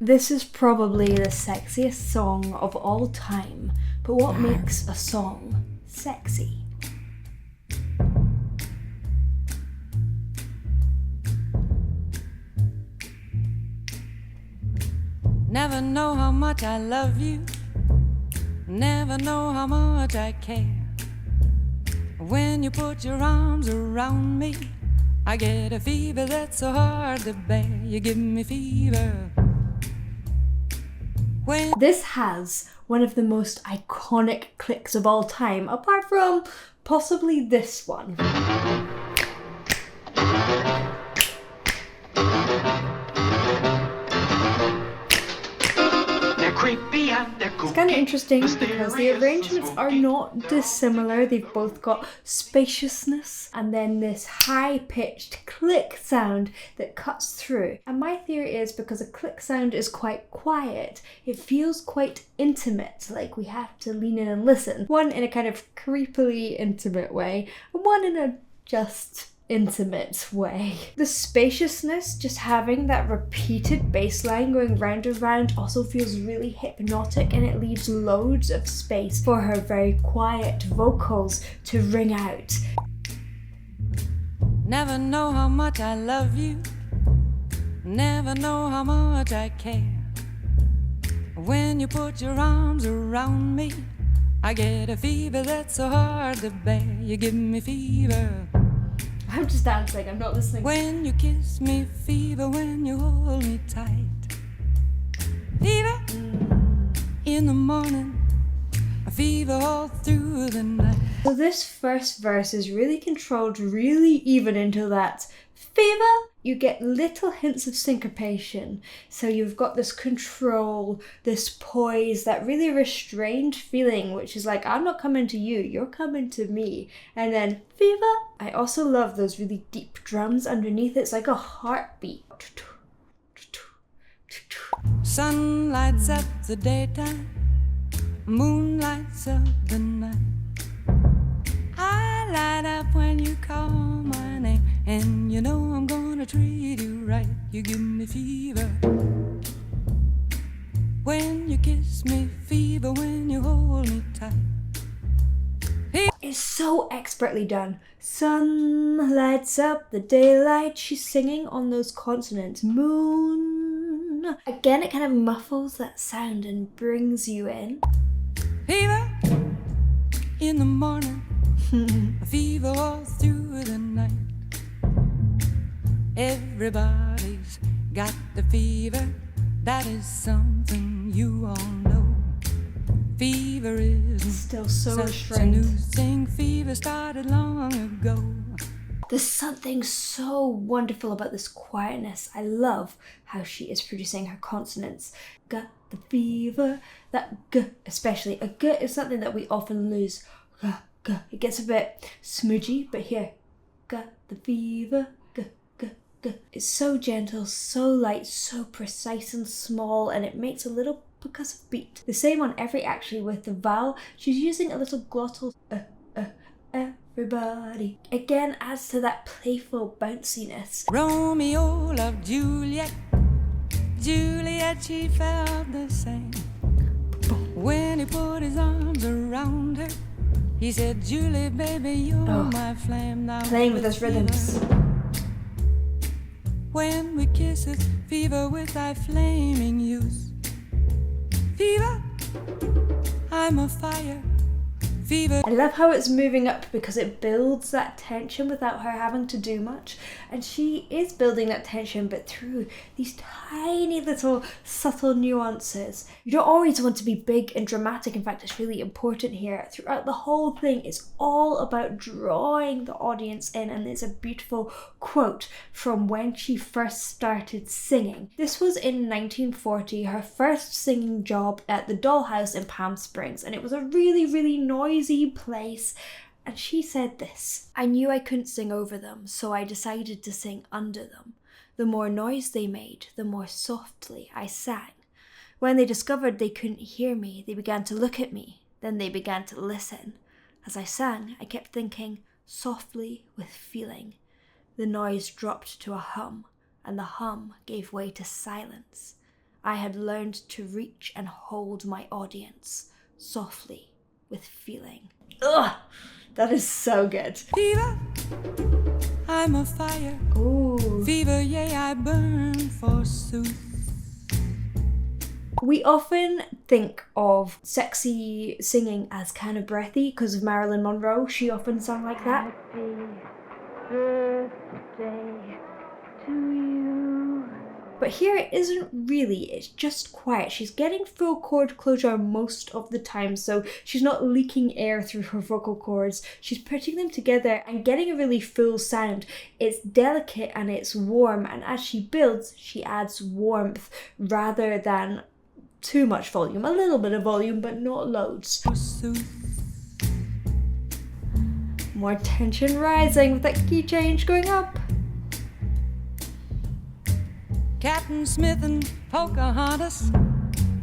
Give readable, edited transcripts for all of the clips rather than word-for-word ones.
This is probably the sexiest song of all time, but what makes a song sexy? Never know how much I love you, never know how much I care. When you put your arms around me, I get a fever that's so hard to bear. You give me fever. This has one of the most iconic clicks of all time, apart from possibly this one. It's kind of interesting because the arrangements are not dissimilar. They've both got spaciousness and then this high-pitched click sound that cuts through. And my theory is because a click sound is quite quiet, it feels quite intimate, like we have to lean in and listen. One in a kind of creepily intimate way, and one in a just intimate way. The spaciousness, just having that repeated bass line going round and round, also feels really hypnotic, and it leaves loads of space for her very quiet vocals to ring out. Never know how much I love you, never know how much I care. When you put your arms around me, I get a fever that's so hard to bear. You give me fever. I'm just dancing, I'm not listening. When you kiss me, fever, when you hold me tight. Fever in the morning, a fever all through the night. So this first verse is really controlled, really even into that fever. You get little hints of syncopation. So you've got this control, this poise, that really restrained feeling, which is like, I'm not coming to you, you're coming to me. And then fever. I also love those really deep drums underneath. It's like a heartbeat. Sun lights up the daytime, moon lights up the night. I light up when you call my name, and you know I'm gonna treat you right. You give me fever when you kiss me, fever when you hold me tight. It's so expertly done. Sun lights up the daylight. She's singing on those consonants. Moon. Again, it kind of muffles that sound and brings you in. Fever in the morning, a fever all through the night. Everybody's got the fever, that is something you all know. Fever isn't still so such a new thing, fever started long ago. There's something so wonderful about this quietness. I love how she is producing her consonants. Got the fever, that g, especially. A g is something that we often lose. G, g. It gets a bit smudgy, but here, got the fever, g, g, g. It's so gentle, so light, so precise and small, and it makes a little percussive beat. The same on every actually with the vowel. She's using a little glottal everybody. Again adds to that playful bounciness. Romeo loved Juliet, Juliet she felt the same. When he put his arms around her, he said, Julie baby, you're my flame. Now playing with those rhythms. When we kiss it, fever with thy flaming youth. Fever, I'm a fire. Fever. I love how it's moving up because it builds that tension without her having to do much. And she is building that tension, but through these tiny little subtle nuances. You don't always want to be big and dramatic. In fact, it's really important here. Throughout the whole thing, it's all about drawing the audience in. And there's a beautiful quote from when she first started singing. This was in 1940, her first singing job at the Dollhouse in Palm Springs. And it was a really, really noisy place. And she said this: I knew I couldn't sing over them, so I decided to sing under them. The more noise they made, the more softly I sang. When they discovered they couldn't hear me, they began to look at me. Then they began to listen. As I sang, I kept thinking, softly with feeling. The noise dropped to a hum, and the hum gave way to silence. I had learned to reach and hold my audience softly with feeling. Ugh, that is so good. Fever, I'm a fire. Ooh. Fever, yea, I burn forsooth. We often think of sexy singing as kind of breathy because of Marilyn Monroe. She often sang like that. Happy birthday to you. But here it isn't really, it's just quiet. She's getting full chord closure most of the time, so she's not leaking air through her vocal cords. She's putting them together and getting a really full sound. It's delicate and it's warm, and as she builds, she adds warmth rather than too much volume. A little bit of volume, but not loads. More tension rising with that key change going up. Captain Smith and Pocahontas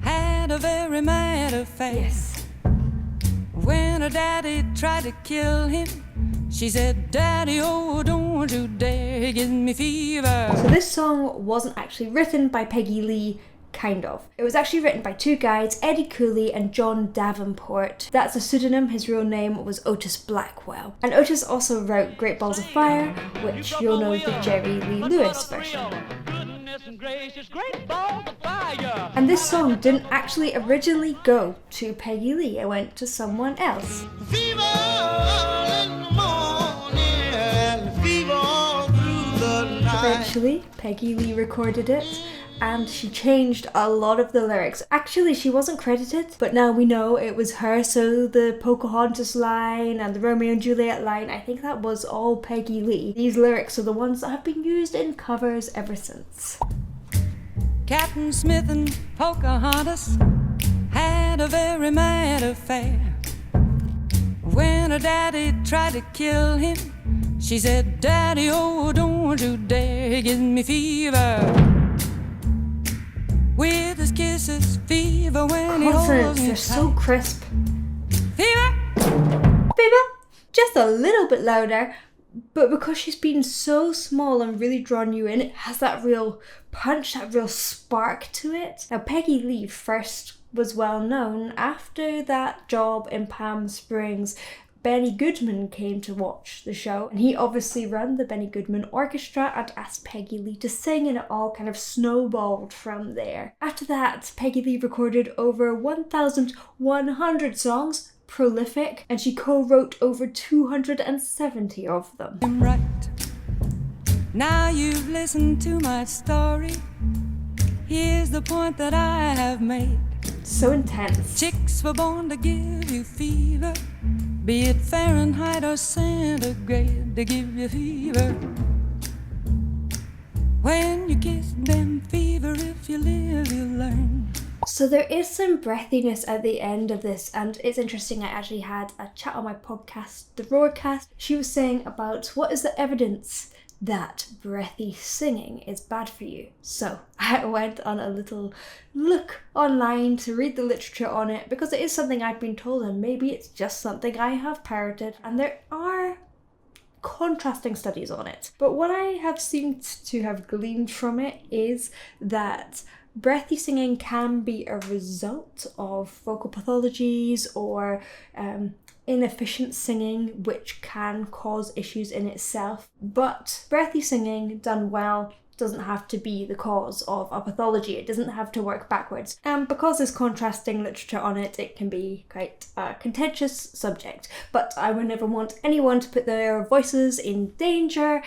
had a very mad affair. Yes. When her daddy tried to kill him, she said, Daddy, oh, don't you dare give me fever. So this song wasn't actually written by Peggy Lee, kind of. It was actually written by two guys, Eddie Cooley and John Davenport. That's a pseudonym. His real name was Otis Blackwell. And Otis also wrote Great Balls of Fire, which you'll know the Jerry Lee Lewis version. And this song didn't actually originally go to Peggy Lee, it went to someone else. Fever in the morning and fever all through the night. Eventually, Peggy Lee recorded it, and she changed a lot of the lyrics. Actually, she wasn't credited, but now we know it was her, so the Pocahontas line and the Romeo and Juliet line, I think that was all Peggy Lee. These lyrics are the ones that have been used in covers ever since. Captain Smith and Pocahontas had a very mad affair. When her daddy tried to kill him, she said, Daddy, oh, don't you dare give me fever. With his kisses, fever when he holds Consonants me are so tight. crisp. Fever! Fever! Just a little bit louder, but because she's been so small and really drawn you in, it has that real punch, that real spark to it. Now, Peggy Lee first was well known. After that job in Palm Springs, Benny Goodman came to watch the show, and he obviously ran the Benny Goodman Orchestra and asked Peggy Lee to sing, and it all kind of snowballed from there. After that, Peggy Lee recorded over 1,100 songs, prolific, and she co-wrote over 270 of them. I'm right. Now you've listened to my story. Here's the point that I have made. So intense. Chicks were born to give you fever, be it Fahrenheit or centigrade, to give you fever. When you kiss them, fever, if you live, you learn. So there is some breathiness at the end of this, and it's interesting. I actually had a chat on my podcast, The Roarcast. She was saying about what is the evidence that breathy singing is bad for you. So I went on a little look online to read the literature on it, because it is something I've been told, and maybe it's just something I have parroted, and there are contrasting studies on it. But what I have seemed to have gleaned from it is that breathy singing can be a result of vocal pathologies or inefficient singing, which can cause issues in itself. But breathy singing done well doesn't have to be the cause of a pathology. It doesn't have to work backwards. And because there's contrasting literature on it, it can be quite a contentious subject. But I would never want anyone to put their voices in danger.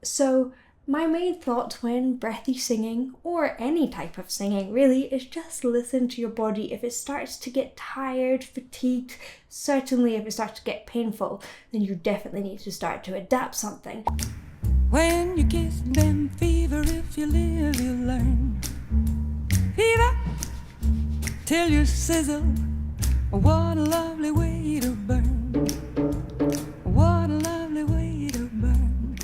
So my main thought when breathy singing, or any type of singing really, is just listen to your body. If it starts to get tired, fatigued, certainly if it starts to get painful, then you definitely need to start to adapt something. When you kiss them, fever, if you live, you learn. Fever, till you sizzle. What a lovely way to burn. What a lovely way to burn.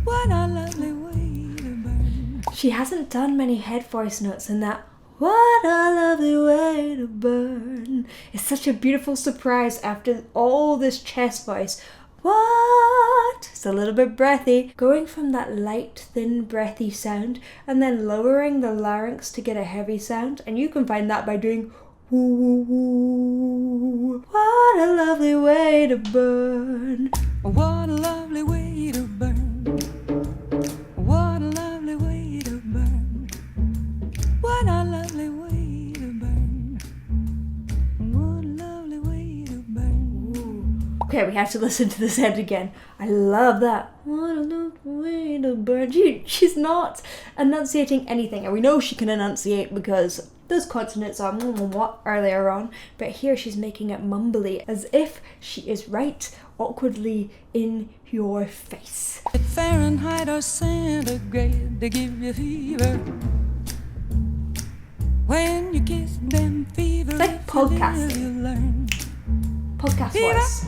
What a lovely way to burn. She hasn't done many head voice notes in that. What a lovely way to burn. It's such a beautiful surprise after all this chest voice. what? It's a little bit breathy. Going from that light, thin, breathy sound and then lowering the larynx to get a heavy sound. And you can find that by doing woo woo woo. What a lovely way to burn. What a lovely way to burn. What a lovely way to burn. What a lovely way to burn. What a lovely way to burn. Okay, we have to listen to this end again. I love that. What a lovely way to burn. She's not enunciating anything. And we know she can enunciate because those consonants are what earlier on. But here she's making it mumbly as if she is right awkwardly in your face. Fahrenheit or centigrade to give you fever. When you kiss them fever, It's like if you live, podcasting. you learn. Podcast Fever. voice.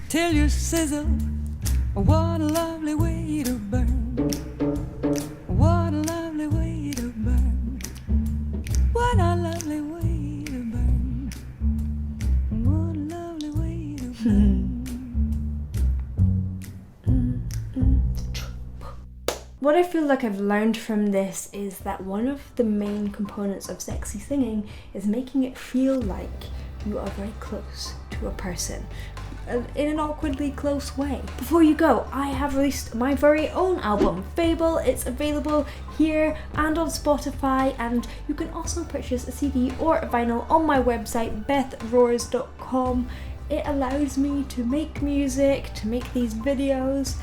Till you sizzle. What a lovely way to burn. What a lovely way to burn. What a lovely way to burn. What a lovely way to burn. What I feel like I've learned from this is that one of the main components of sexy singing is making it feel like you are very close to a person in an awkwardly close way. Before you go, I have released my very own album, Fable. It's available here and on Spotify, and you can also purchase a CD or a vinyl on my website, bethroars.com. It allows me to make music, to make these videos,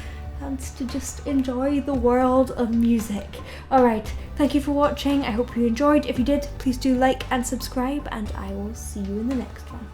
and to just enjoy the world of music. Alright, thank you for watching. I hope you enjoyed. If you did, please do like and subscribe, and I will see you in the next one.